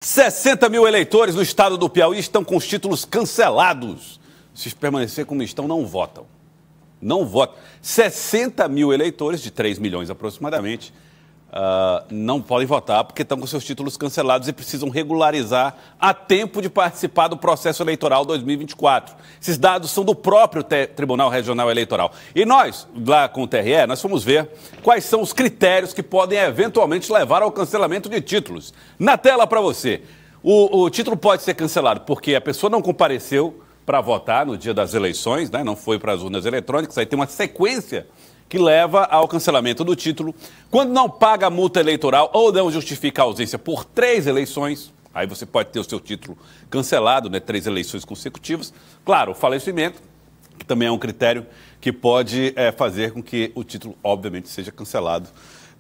60 mil eleitores no estado do Piauí estão com os títulos cancelados. Se permanecer como estão, não votam. Não votam. 60 mil eleitores, de 3 milhões aproximadamente, não podem votar porque estão com seus títulos cancelados e precisam regularizar a tempo de participar do processo eleitoral 2024. Esses dados são do próprio Tribunal Regional Eleitoral. E nós, lá com o TRE, nós fomos ver quais são os critérios que podem eventualmente levar ao cancelamento de títulos. Na tela para você. O título pode ser cancelado porque a pessoa não compareceu para votar no dia das eleições, né? Não foi para as urnas eletrônicas, aí tem uma sequência que leva ao cancelamento do título. Quando não paga a multa eleitoral ou não justifica a ausência por 3 eleições, aí você pode ter o seu título cancelado, né? 3 eleições consecutivas. Claro, o falecimento, que também é um critério que pode fazer com que o título, obviamente, seja cancelado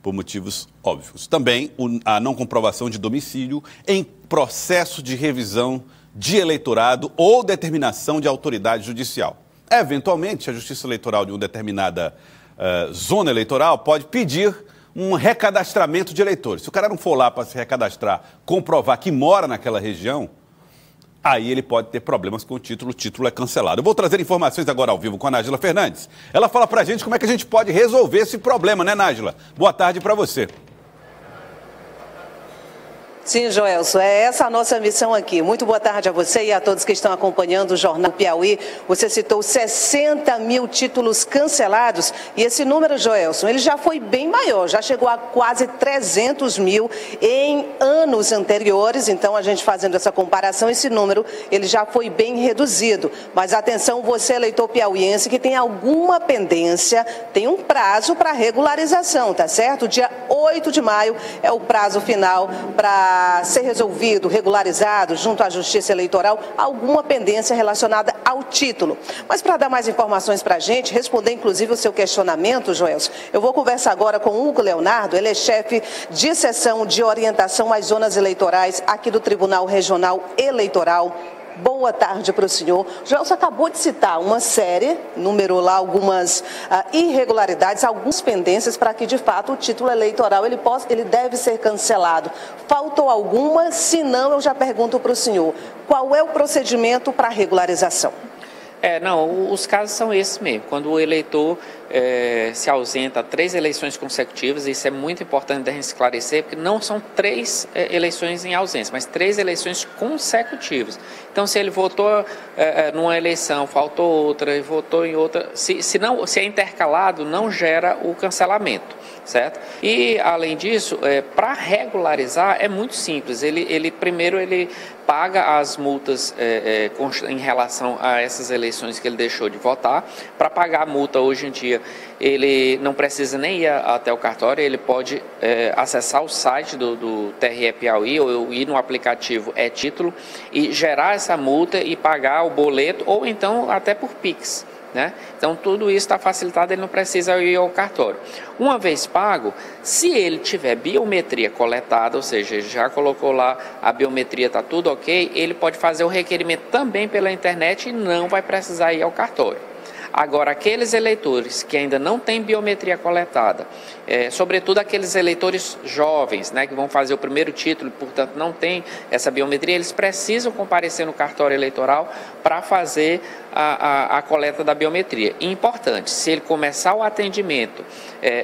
por motivos óbvios. Também a não comprovação de domicílio em processo de revisão de eleitorado ou determinação de autoridade judicial. Eventualmente, a Justiça Eleitoral de uma determinada zona eleitoral pode pedir um recadastramento de eleitores. Se o cara não for lá para se recadastrar, comprovar que mora naquela região, aí ele pode ter problemas com o título é cancelado. Eu vou trazer informações agora ao vivo com a Nájila Fernandes. Ela fala pra gente como é que a gente pode resolver esse problema, né, Nájila? Boa tarde para você. Sim, Joelson, é essa a nossa missão aqui. Muito boa tarde a você e a todos que estão acompanhando o Jornal Piauí. Você citou 60 mil títulos cancelados e esse número, Joelson, ele já foi bem maior, já chegou a quase 300 mil em anos anteriores. Então, a gente fazendo essa comparação, esse número ele já foi bem reduzido. Mas atenção, você eleitor piauiense que tem alguma pendência, tem um prazo para regularização, tá certo? Dia 8 de maio é o prazo final para ser resolvido, regularizado junto à Justiça Eleitoral, alguma pendência relacionada ao título. Mas para dar mais informações para a gente, responder inclusive o seu questionamento, Joelson, eu vou conversar agora com o Hugo Leonardo, ele é chefe de seção de orientação às zonas eleitorais aqui do Tribunal Regional Eleitoral. Boa tarde para o senhor. Joelson acabou de citar uma série, numerou lá algumas irregularidades, algumas pendências para que, de fato, o título eleitoral ele deve ser cancelado. Faltou alguma? Se não, eu já pergunto para o senhor, qual é o procedimento para a regularização? Não, os casos são esses mesmo. Quando o eleitor se ausenta 3 eleições consecutivas, isso é muito importante da gente esclarecer, porque não são 3 eleições em ausência, mas 3 eleições consecutivas. Então, se ele votou numa eleição, faltou outra e votou em outra, se é intercalado, não gera o cancelamento, certo? E, além disso, para regularizar é muito simples. Primeiro ele paga as multas em relação a essas eleições que ele deixou de votar. Para pagar a multa, hoje em dia, ele não precisa nem ir até o cartório, ele pode acessar o site do TRE Piauí ou ir no aplicativo e-Título e gerar essa multa e pagar o boleto ou então até por Pix, né? Então tudo isso está facilitado, ele não precisa ir ao cartório. Uma vez pago, se ele tiver biometria coletada, ou seja, ele já colocou lá a biometria, está tudo ok, ele pode fazer o requerimento também pela internet e não vai precisar ir ao cartório. Agora, aqueles eleitores que ainda não têm biometria coletada, sobretudo aqueles eleitores jovens, né, que vão fazer o primeiro título e, portanto, não têm essa biometria, eles precisam comparecer no cartório eleitoral para fazer a coleta da biometria. E importante, se ele começar o atendimento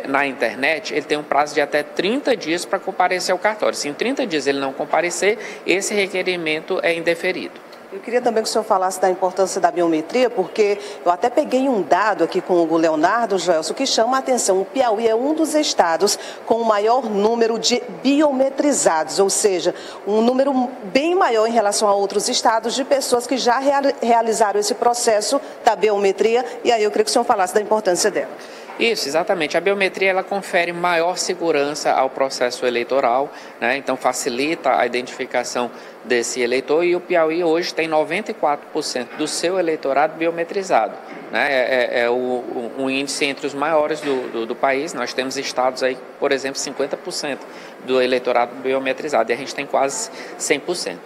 na internet, ele tem um prazo de até 30 dias para comparecer ao cartório. Se em 30 dias ele não comparecer, esse requerimento é indeferido. Eu queria também que o senhor falasse da importância da biometria, porque eu até peguei um dado aqui com o Hugo Leonardo, Joelson, que chama a atenção. O Piauí é um dos estados com o maior número de biometrizados, ou seja, um número bem maior em relação a outros estados de pessoas que já realizaram esse processo da biometria. E aí eu queria que o senhor falasse da importância dela. Isso, exatamente. A biometria ela confere maior segurança ao processo eleitoral, né? Então facilita a identificação desse eleitor e o Piauí hoje tem 94% do seu eleitorado biometrizado, né? É um índice entre os maiores do país. Nós temos estados aí, por exemplo, 50% do eleitorado biometrizado e a gente tem quase 100%.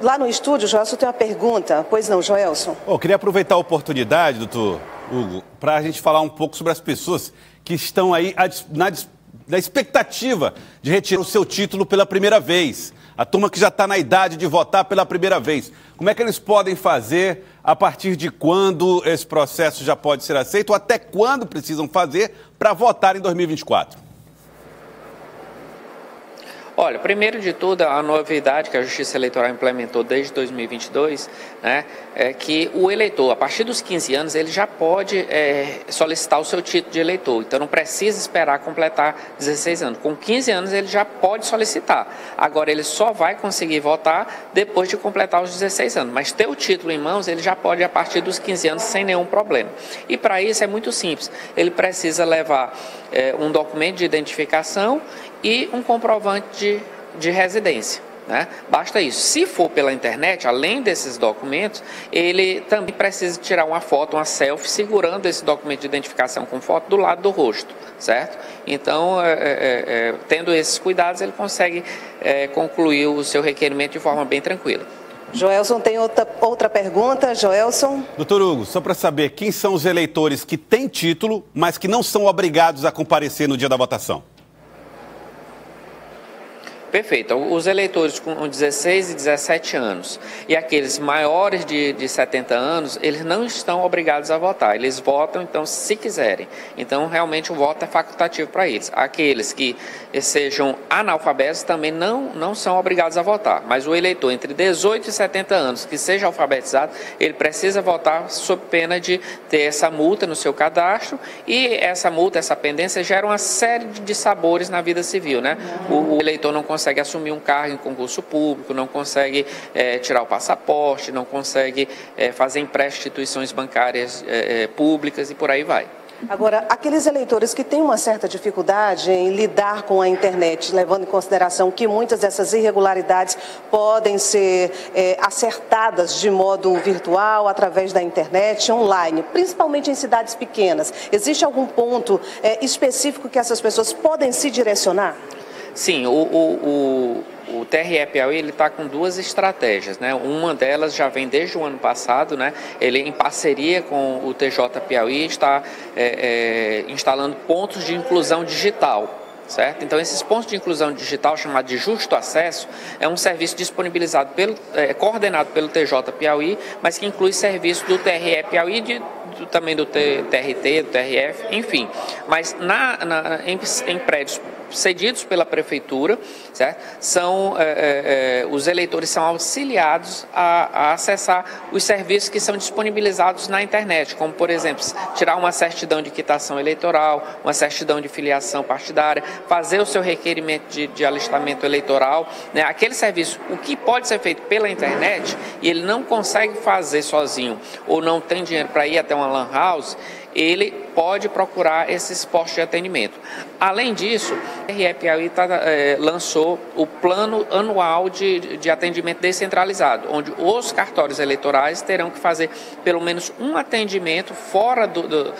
Lá no estúdio, Joelson tem uma pergunta. Pois não, Joelson? Eu queria aproveitar a oportunidade, doutor Hugo, para a gente falar um pouco sobre as pessoas que estão aí da expectativa de retirar o seu título pela primeira vez. A turma que já está na idade de votar pela primeira vez. Como é que eles podem fazer? A partir de quando esse processo já pode ser aceito? Ou até quando precisam fazer para votar em 2024? Olha, primeiro de tudo, a novidade que a Justiça Eleitoral implementou desde 2022, né, é que o eleitor, a partir dos 15 anos, ele já pode solicitar o seu título de eleitor. Então, não precisa esperar completar 16 anos. Com 15 anos, ele já pode solicitar. Agora, ele só vai conseguir votar depois de completar os 16 anos. Mas ter o título em mãos, ele já pode a partir dos 15 anos sem nenhum problema. E para isso é muito simples. Ele precisa levar um documento de identificação e um comprovante de residência, né? Basta isso. Se for pela internet, além desses documentos, ele também precisa tirar uma foto, uma selfie, segurando esse documento de identificação com foto do lado do rosto, certo? Então, tendo esses cuidados, ele consegue concluir o seu requerimento de forma bem tranquila. Joelson tem outra pergunta. Joelson. Doutor Hugo, só para saber, quem são os eleitores que têm título, mas que não são obrigados a comparecer no dia da votação? Perfeito. Os eleitores com 16 e 17 anos e aqueles maiores de 70 anos, eles não estão obrigados a votar. Eles votam, então, se quiserem. Então, realmente, o voto é facultativo para eles. Aqueles que sejam analfabetos também não são obrigados a votar. Mas o eleitor entre 18 e 70 anos que seja alfabetizado, ele precisa votar sob pena de ter essa multa no seu cadastro, e essa multa, essa pendência, gera uma série de sabores na vida civil, né? O eleitor não consegue assumir um cargo em concurso público, não consegue tirar o passaporte, não consegue fazer empréstimo em instituições bancárias públicas e por aí vai. Agora, aqueles eleitores que têm uma certa dificuldade em lidar com a internet, levando em consideração que muitas dessas irregularidades podem ser acertadas de modo virtual, através da internet, online, principalmente em cidades pequenas, existe algum ponto específico que essas pessoas podem se direcionar? Sim, o TRE Piauí está com duas estratégias, né? Uma delas já vem desde o ano passado, né? Ele, em parceria com o TJ Piauí, está instalando pontos de inclusão digital. Certo? Então, esses pontos de inclusão digital, chamado de Justo Acesso, é um serviço disponibilizado coordenado pelo TJ Piauí, mas que inclui serviço do TRE Piauí, também do TRT, do TRF, enfim. Mas em prédios cedidos pela prefeitura, certo? Os eleitores são auxiliados a acessar os serviços que são disponibilizados na internet, como, por exemplo, tirar uma certidão de quitação eleitoral, uma certidão de filiação partidária, fazer o seu requerimento de alistamento eleitoral, né? Aquele serviço, o que pode ser feito pela internet e ele não consegue fazer sozinho ou não tem dinheiro para ir até uma lan house, ele pode procurar esses postos de atendimento. Além disso, o TRE Piauí lançou o plano anual de atendimento descentralizado, onde os cartórios eleitorais terão que fazer pelo menos um atendimento fora do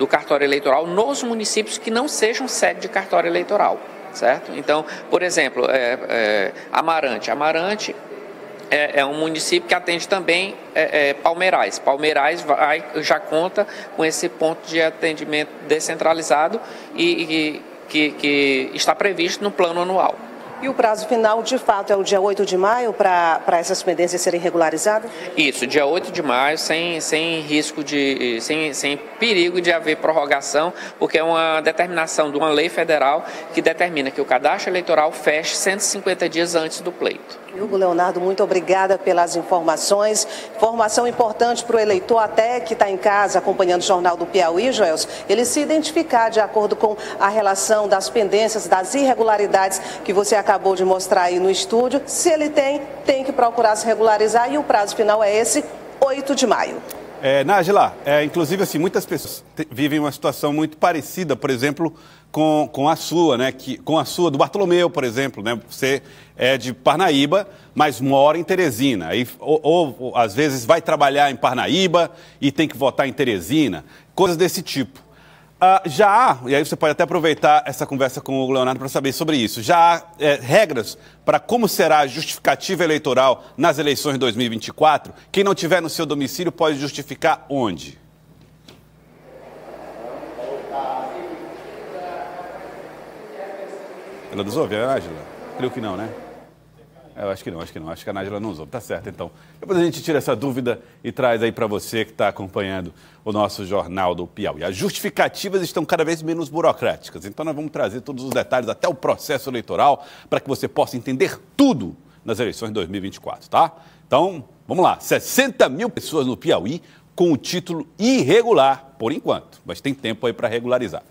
cartório eleitoral nos municípios que não sejam sede de cartório eleitoral, certo? Então, por exemplo, Amarante é um município que atende também Palmeirais. Palmeirais já conta com esse ponto de atendimento descentralizado e que está previsto no plano anual. E o prazo final, de fato, é o dia 8 de maio para essas pendências serem regularizadas? Isso, dia 8 de maio, sem risco sem perigo de haver prorrogação, porque é uma determinação de uma lei federal que determina que o cadastro eleitoral feche 150 dias antes do pleito. Hugo Leonardo, muito obrigada pelas informações. Informação importante para o eleitor, até que está em casa acompanhando o Jornal do Piauí, Joelson, ele se identificar de acordo com a relação das pendências, das irregularidades que você acabou de mostrar aí no estúdio. Se ele tem que procurar se regularizar, e o prazo final é esse, 8 de maio. Nájila, inclusive assim, muitas pessoas vivem uma situação muito parecida, por exemplo, com a sua, né? Com a sua, do Bartolomeu, por exemplo, né? Você é de Parnaíba, mas mora em Teresina. Ou às vezes vai trabalhar em Parnaíba e tem que votar em Teresina, coisas desse tipo. Já há, e aí você pode até aproveitar essa conversa com o Leonardo para saber sobre isso, já há regras para como será a justificativa eleitoral nas eleições de 2024? Quem não tiver no seu domicílio pode justificar onde? Ela usou, a Nájila? Creio que não, né? Eu acho que não. Acho que a Nájila não usou. Tá certo, então. Depois a gente tira essa dúvida e traz aí para você que está acompanhando o nosso Jornal do Piauí. As justificativas estão cada vez menos burocráticas. Então nós vamos trazer todos os detalhes, até o processo eleitoral, para que você possa entender tudo nas eleições de 2024, tá? Então, vamos lá. 60 mil pessoas no Piauí com o título irregular, por enquanto. Mas tem tempo aí para regularizar.